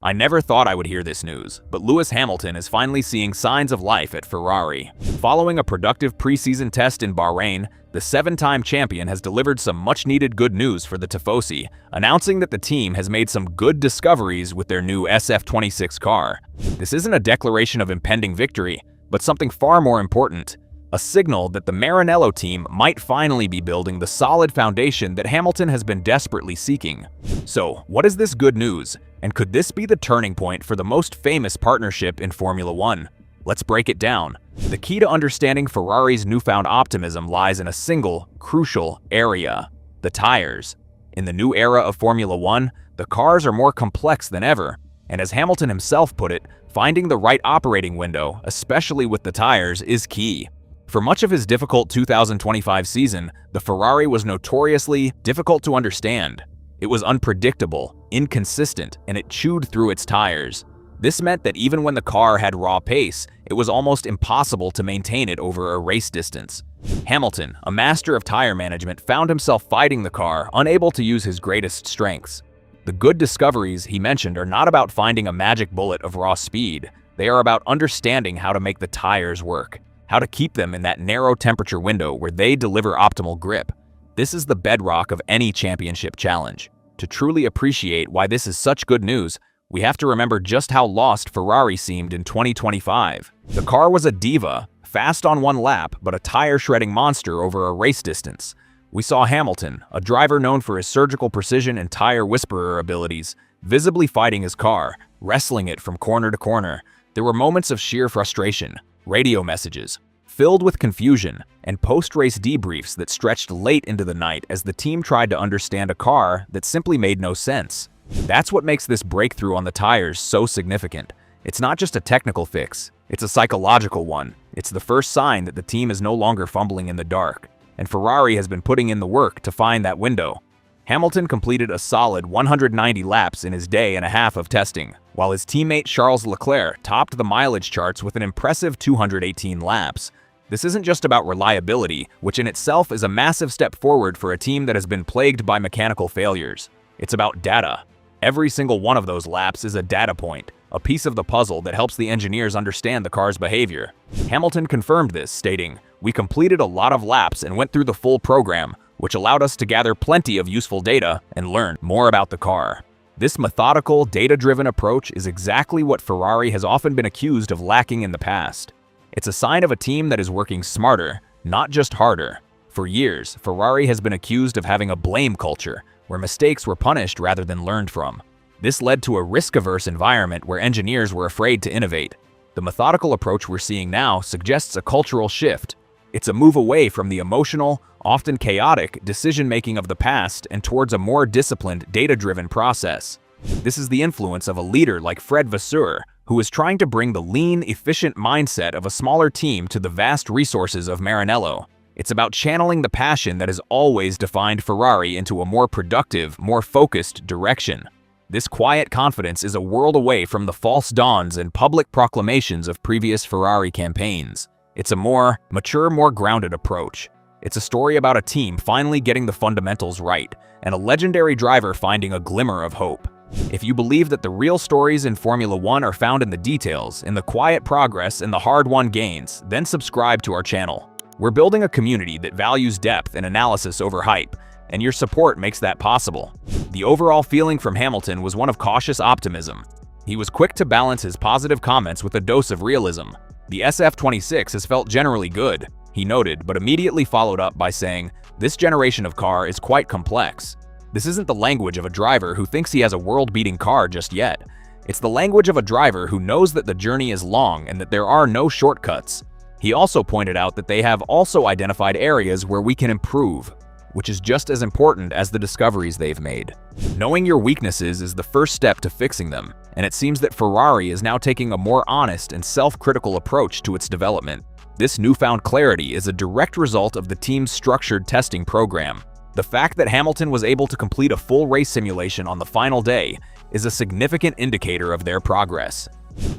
I never thought I would hear this news, but Lewis Hamilton is finally seeing signs of life at Ferrari. Following a productive preseason test in Bahrain, the seven-time champion has delivered some much-needed good news for the Tifosi, announcing that the team has made some good discoveries with their new SF26 car. This isn't a declaration of impending victory, but something far more important. A signal that the Maranello team might finally be building the solid foundation that Hamilton has been desperately seeking. So, what is this good news? And could this be the turning point for the most famous partnership in Formula One? Let's break it down. The key to understanding Ferrari's newfound optimism lies in a single, crucial area: the tires. In the new era of Formula One, the cars are more complex than ever, and as Hamilton himself put it, finding the right operating window, especially with the tires, is key. For much of his difficult 2025 season, the Ferrari was notoriously difficult to understand. It was unpredictable, inconsistent, and it chewed through its tires. This meant that even when the car had raw pace, it was almost impossible to maintain it over a race distance. Hamilton, a master of tire management, found himself fighting the car, unable to use his greatest strengths. The good discoveries he mentioned are not about finding a magic bullet of raw speed. They are about understanding how to make the tires work, how to keep them in that narrow temperature window where they deliver optimal grip. This is the bedrock of any championship challenge. To truly appreciate why this is such good news, we have to remember just how lost Ferrari seemed in 2025. The car was a diva, fast on one lap, but a tire-shredding monster over a race distance. We saw Hamilton, a driver known for his surgical precision and tire whisperer abilities, visibly fighting his car, wrestling it from corner to corner. There were moments of sheer frustration, radio messages filled with confusion, and post-race debriefs that stretched late into the night as the team tried to understand a car that simply made no sense. That's what makes this breakthrough on the tires so significant. It's not just a technical fix, it's a psychological one. It's the first sign that the team is no longer fumbling in the dark, and Ferrari has been putting in the work to find that window. Hamilton completed a solid 190 laps in his day and a half of testing, while his teammate Charles Leclerc topped the mileage charts with an impressive 218 laps. This isn't just about reliability, which in itself is a massive step forward for a team that has been plagued by mechanical failures. It's about data. Every single one of those laps is a data point, a piece of the puzzle that helps the engineers understand the car's behavior. Hamilton confirmed this, stating, "We completed a lot of laps and went through the full program, which allowed us to gather plenty of useful data and learn more about the car." This methodical, data-driven approach is exactly what Ferrari has often been accused of lacking in the past. It's a sign of a team that is working smarter, not just harder. For years, Ferrari has been accused of having a blame culture, where mistakes were punished rather than learned from. This led to a risk-averse environment where engineers were afraid to innovate. The methodical approach we're seeing now suggests a cultural shift. It's a move away from the emotional, often chaotic, decision-making of the past and towards a more disciplined, data-driven process. This is the influence of a leader like Fred Vasseur, who is trying to bring the lean, efficient mindset of a smaller team to the vast resources of Maranello. It's about channeling the passion that has always defined Ferrari into a more productive, more focused direction. This quiet confidence is a world away from the false dawns and public proclamations of previous Ferrari campaigns. It's a more mature, more grounded approach. It's a story about a team finally getting the fundamentals right, and a legendary driver finding a glimmer of hope. If you believe that the real stories in Formula One are found in the details, in the quiet progress and the hard-won gains, then subscribe to our channel. We're building a community that values depth and analysis over hype, and your support makes that possible. The overall feeling from Hamilton was one of cautious optimism. He was quick to balance his positive comments with a dose of realism. "The SF26 has felt generally good," he noted, but immediately followed up by saying, "This generation of car is quite complex." This isn't the language of a driver who thinks he has a world-beating car just yet. It's the language of a driver who knows that the journey is long and that there are no shortcuts. He also pointed out that they have also identified areas where we can improve, which is just as important as the discoveries they've made. Knowing your weaknesses is the first step to fixing them, and it seems that Ferrari is now taking a more honest and self-critical approach to its development. This newfound clarity is a direct result of the team's structured testing program. The fact that Hamilton was able to complete a full race simulation on the final day is a significant indicator of their progress.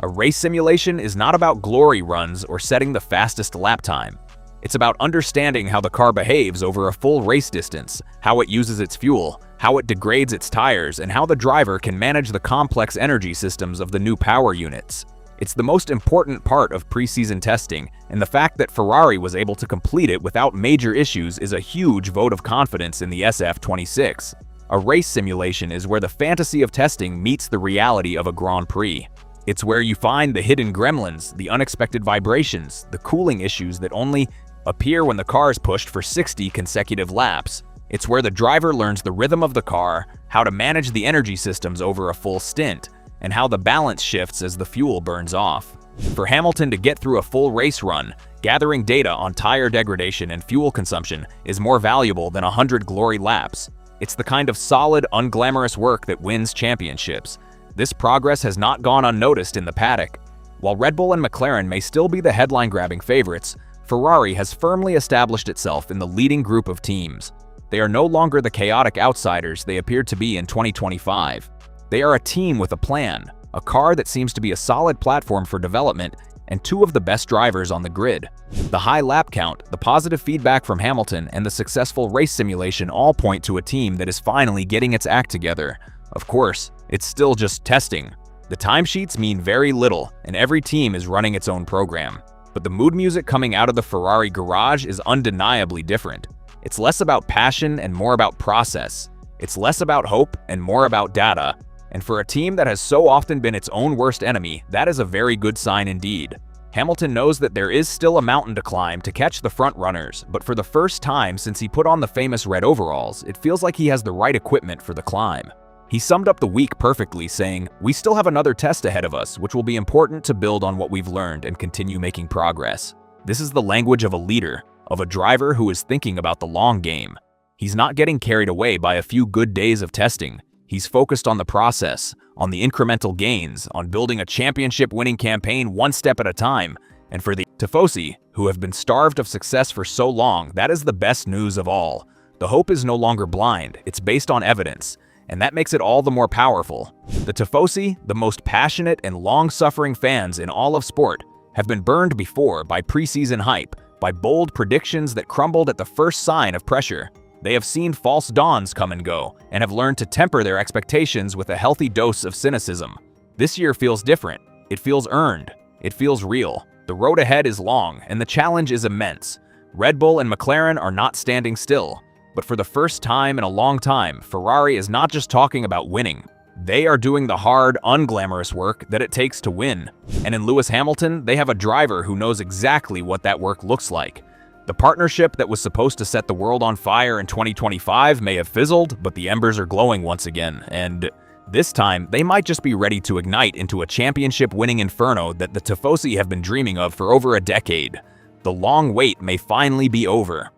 A race simulation is not about glory runs or setting the fastest lap time. It's about understanding how the car behaves over a full race distance, how it uses its fuel, how it degrades its tires, and how the driver can manage the complex energy systems of the new power units. It's the most important part of preseason testing, and the fact that Ferrari was able to complete it without major issues is a huge vote of confidence in the SF26. A race simulation is where the fantasy of testing meets the reality of a Grand Prix. It's where you find the hidden gremlins, the unexpected vibrations, the cooling issues that only appear when the car is pushed for 60 consecutive laps. It's where the driver learns the rhythm of the car, how to manage the energy systems over a full stint, and how the balance shifts as the fuel burns off. For Hamilton to get through a full race run, gathering data on tire degradation and fuel consumption is more valuable than 100 glory laps. It's the kind of solid, unglamorous work that wins championships. This progress has not gone unnoticed in the paddock. While Red Bull and McLaren may still be the headline-grabbing favorites, Ferrari has firmly established itself in the leading group of teams. They are no longer the chaotic outsiders they appeared to be in 2025. They are a team with a plan, a car that seems to be a solid platform for development, and two of the best drivers on the grid. The high lap count, the positive feedback from Hamilton, and the successful race simulation all point to a team that is finally getting its act together. Of course, it's still just testing. The timesheets mean very little, and every team is running its own program. But the mood music coming out of the Ferrari garage is undeniably different. It's less about passion and more about process. It's less about hope and more about data. And for a team that has so often been its own worst enemy, that is a very good sign indeed. Hamilton knows that there is still a mountain to climb to catch the front runners, but for the first time since he put on the famous red overalls, it feels like he has the right equipment for the climb. He summed up the week perfectly, saying, "We still have another test ahead of us, which will be important to build on what we've learned and continue making progress." This is the language of a leader, of a driver who is thinking about the long game. He's not getting carried away by a few good days of testing. He's focused on the process, on the incremental gains, on building a championship-winning campaign one step at a time. And for the Tifosi, who have been starved of success for so long, that is the best news of all. The hope is no longer blind, it's based on evidence, and that makes it all the more powerful. The Tifosi, the most passionate and long-suffering fans in all of sport, have been burned before by preseason hype, by bold predictions that crumbled at the first sign of pressure. They have seen false dawns come and go, and have learned to temper their expectations with a healthy dose of cynicism. This year feels different. It feels earned. It feels real. The road ahead is long, and the challenge is immense. Red Bull and McLaren are not standing still. But for the first time in a long time, Ferrari is not just talking about winning. They are doing the hard, unglamorous work that it takes to win. And in Lewis Hamilton, they have a driver who knows exactly what that work looks like. The partnership that was supposed to set the world on fire in 2025 may have fizzled, but the embers are glowing once again, and this time they might just be ready to ignite into a championship-winning inferno that the Tifosi have been dreaming of for over a decade. The long wait may finally be over.